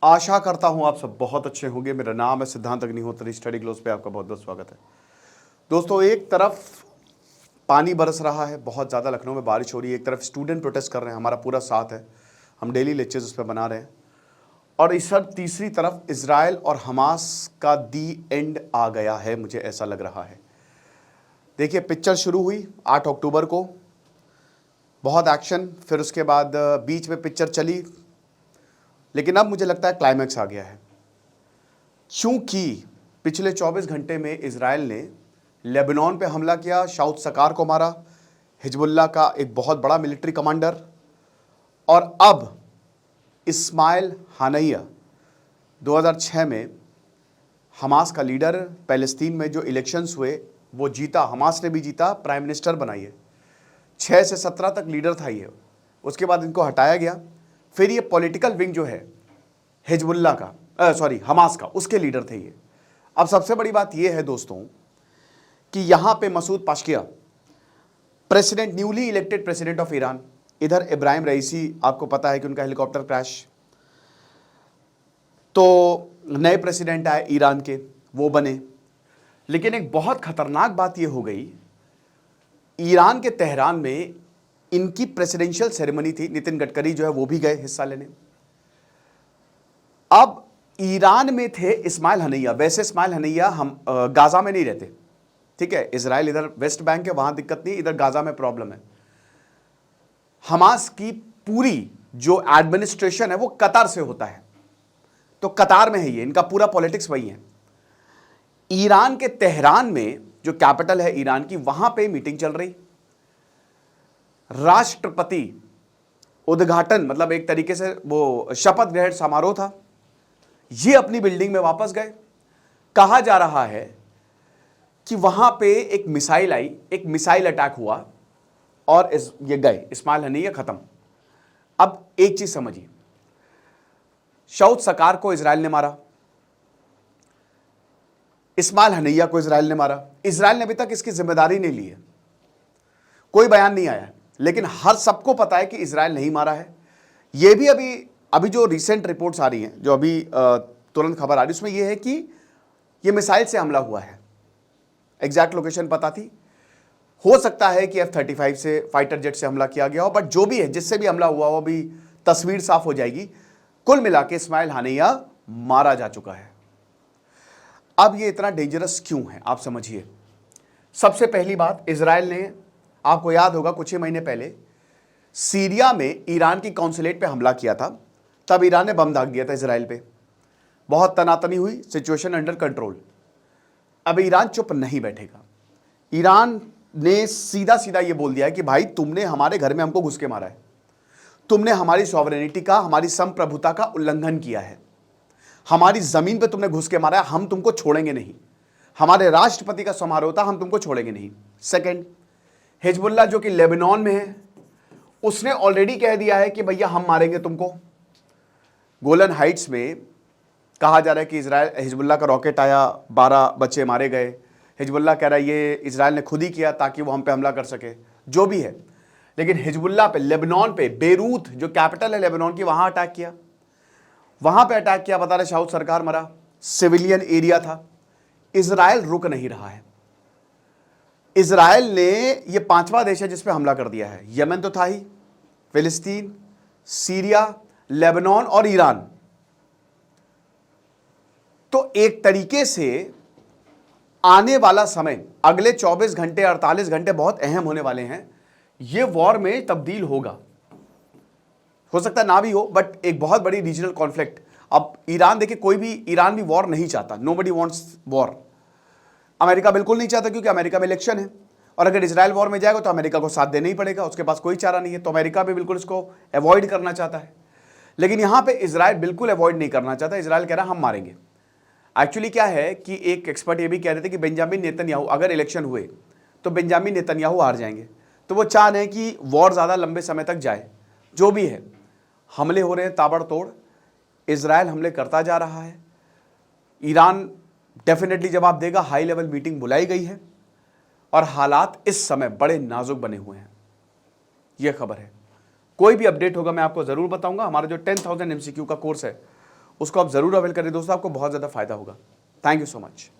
आशा करता हूं आप सब बहुत अच्छे होंगे। मेरा नाम है सिद्धांत अग्निहोत्री। स्टडी क्लोज पे आपका बहुत बहुत स्वागत है। दोस्तों, एक तरफ पानी बरस रहा है, बहुत ज़्यादा लखनऊ में बारिश हो रही है, एक तरफ स्टूडेंट प्रोटेस्ट कर रहे हैं, हमारा पूरा साथ है, हम डेली लेक्चर्स उस पर बना रहे हैं। और इस सब तीसरी तरफ इजराइल और हमास का दी एंड आ गया है, मुझे ऐसा लग रहा है। देखिए, पिक्चर शुरू हुई 8 अक्टूबर को, बहुत एक्शन, फिर उसके बाद बीच में पिक्चर चली, लेकिन अब मुझे लगता है क्लाइमैक्स आ गया है। क्योंकि पिछले 24 घंटे में इजराइल ने लेबनान पे हमला किया, साउथ सकार को मारा, हिजबुल्लाह का एक बहुत बड़ा मिलिट्री कमांडर, और अब इस्माइल हानिया 2006 में हमास का लीडर, पैलेस्तीन में जो इलेक्शंस हुए वो जीता, हमास ने भी जीता, प्राइम मिनिस्टर बनाई है। 6 से 17 तक लीडर था ये, उसके बाद इनको हटाया गया। फिर ये पॉलिटिकल विंग जो है हिजबुल्लाह का, हमास का, उसके लीडर थे ये। अब सबसे बड़ी बात ये है दोस्तों कि यहां पे Masoud Pezeshkian, president, newly elected president of Iran, इधर इब्राहिम रईसी, आपको पता है कि उनका हेलीकॉप्टर क्रैश, तो नए प्रेसिडेंट आए ईरान के, वो बने। लेकिन एक बहुत खतरनाक बात ये हो गई, ईरान के तेहरान में इनकी प्रेसिडेंशियल सेरेमनी थी, नितिन गडकरी जो है वो भी गए हिस्सा लेने। अब ईरान में थे इस्माइल हनिया। वैसे इस्माइल हनिया हम गाजा में नहीं रहते, ठीक है, इजराइल इधर वेस्ट बैंक है, वहां दिक्कत नहीं, इधर गाजा में प्रॉब्लम है। हमास की पूरी जो एडमिनिस्ट्रेशन है वो कतार से होता है, तो कतार में है ये, इनका पूरा पॉलिटिक्स वही है। ईरान के तेहरान में, जो कैपिटल है ईरान की, वहां पे मीटिंग चल रही, राष्ट्रपति उद्घाटन, मतलब एक तरीके से वो शपथ ग्रहण समारोह था। ये अपनी बिल्डिंग में वापस गए। कहा जा रहा है कि वहां पे एक मिसाइल आई, एक मिसाइल अटैक हुआ और ये गए, इस्माइल हनिया खत्म। अब एक चीज समझिए, साउथ सकार को इजराइल ने मारा, इस्माइल हनिया को इजराइल ने मारा। इजराइल ने अभी तक इसकी जिम्मेदारी नहीं ली है, कोई बयान नहीं आया, लेकिन हर सबको पता है कि इजराइल नहीं मारा है। यह भी अभी जो रिसेंट रिपोर्ट्स आ रही हैं, जो अभी तुरंत खबर आ रही है, उसमें यह है कि यह मिसाइल से हमला हुआ है। एग्जैक्ट लोकेशन पता थी, हो सकता है कि F-35 से, फाइटर जेट से हमला किया गया हो, बट जो भी है, जिससे भी हमला हुआ हो, अभी तस्वीर साफ हो जाएगी। कुल मिला के इस्माइल हानिया मारा जा चुका है। अब ये इतना डेंजरस क्यों है, आप समझिए। सबसे पहली बात, इजराइल ने, आपको याद होगा कुछ ही महीने पहले सीरिया में ईरान की कॉन्सुलेट पे हमला किया था, तब ईरान ने बम दाग दिया था इजराइल पे, बहुत तनातनी हुई, सिचुएशन अंडर कंट्रोल। अब ईरान चुप नहीं बैठेगा। ईरान ने सीधा सीधा ये बोल दिया है कि भाई, तुमने हमारे घर में हमको घुस के मारा है, तुमने हमारी सॉवरेनिटी का, हमारी संप्रभुता का उल्लंघन किया है, हमारी जमीन पे तुमने घुस के मारा है, हम तुमको छोड़ेंगे नहीं, हमारे राष्ट्रपति का समारोह था, हम तुमको छोड़ेंगे नहीं। सेकंड, हिजबुल्लाह जो कि लेबनान में है, उसने ऑलरेडी कह दिया है कि भैया हम मारेंगे तुमको। गोलन हाइट्स में कहा जा रहा है कि इजराइल, हिजबुल्लाह का रॉकेट आया, 12 बच्चे मारे गए। हिजबुल्लाह कह रहा है ये इजराइल ने खुद ही किया ताकि वो हम पे हमला कर सके, जो भी है। लेकिन हिजबुल्लाह पे, लेबनान पे, बेरूत जो कैपिटल है लेबनान की, वहां अटैक किया, वहां पे अटैक किया, बता रहे साउथ सरकार मरा, सिविलियन एरिया था। इजराइल रुक नहीं रहा है। इजराइल ने, ये 5वां देश है जिस पे हमला कर दिया है। यमन तो था ही, फिलिस्तीन, सीरिया, लेबनान और ईरान। तो एक तरीके से आने वाला समय, अगले 24 घंटे, 48 घंटे बहुत अहम होने वाले हैं। ये वॉर में तब्दील होगा, हो सकता है ना भी हो, बट एक बहुत बड़ी रीजनल कॉन्फ्लिक्ट। अब ईरान, देखिए, कोई भी, ईरान भी वॉर नहीं चाहता, नोबडी वांट्स वॉर। अमेरिका बिल्कुल नहीं चाहता, क्योंकि अमेरिका में इलेक्शन है, और अगर इजराइल वॉर में जाएगा तो अमेरिका को साथ देना ही पड़ेगा, उसके पास कोई चारा नहीं है। तो अमेरिका भी बिल्कुल इसको अवॉइड करना चाहता है। लेकिन यहां पे इजराइल बिल्कुल अवॉइड नहीं करना चाहता। इजराइल कह रहा है हम मारेंगे। एक्चुअली क्या है कि एक एक्सपर्ट ये भी कह रहे थे कि बेंजामिन नेतन्याहू, अगर इलेक्शन हुए तो बेंजामिन नेतन्याहू हार जाएंगे, तो वो चाह रहे हैं कि वॉर ज़्यादा लंबे समय तक जाए। जो भी है, हमले हो रहे हैं ताबड़तोड़, इजराइल हमले करता जा रहा है। ईरान डेफिनेटली जवाब देगा, हाई लेवल मीटिंग बुलाई गई है, और हालात इस समय बड़े नाजुक बने हुए हैं। यह खबर है। कोई भी अपडेट होगा मैं आपको ज़रूर बताऊंगा। हमारा जो 10,000 MCQ का कोर्स है उसको आप ज़रूर अवेल करें दोस्तों, आपको बहुत ज़्यादा फायदा होगा। Thank you so much.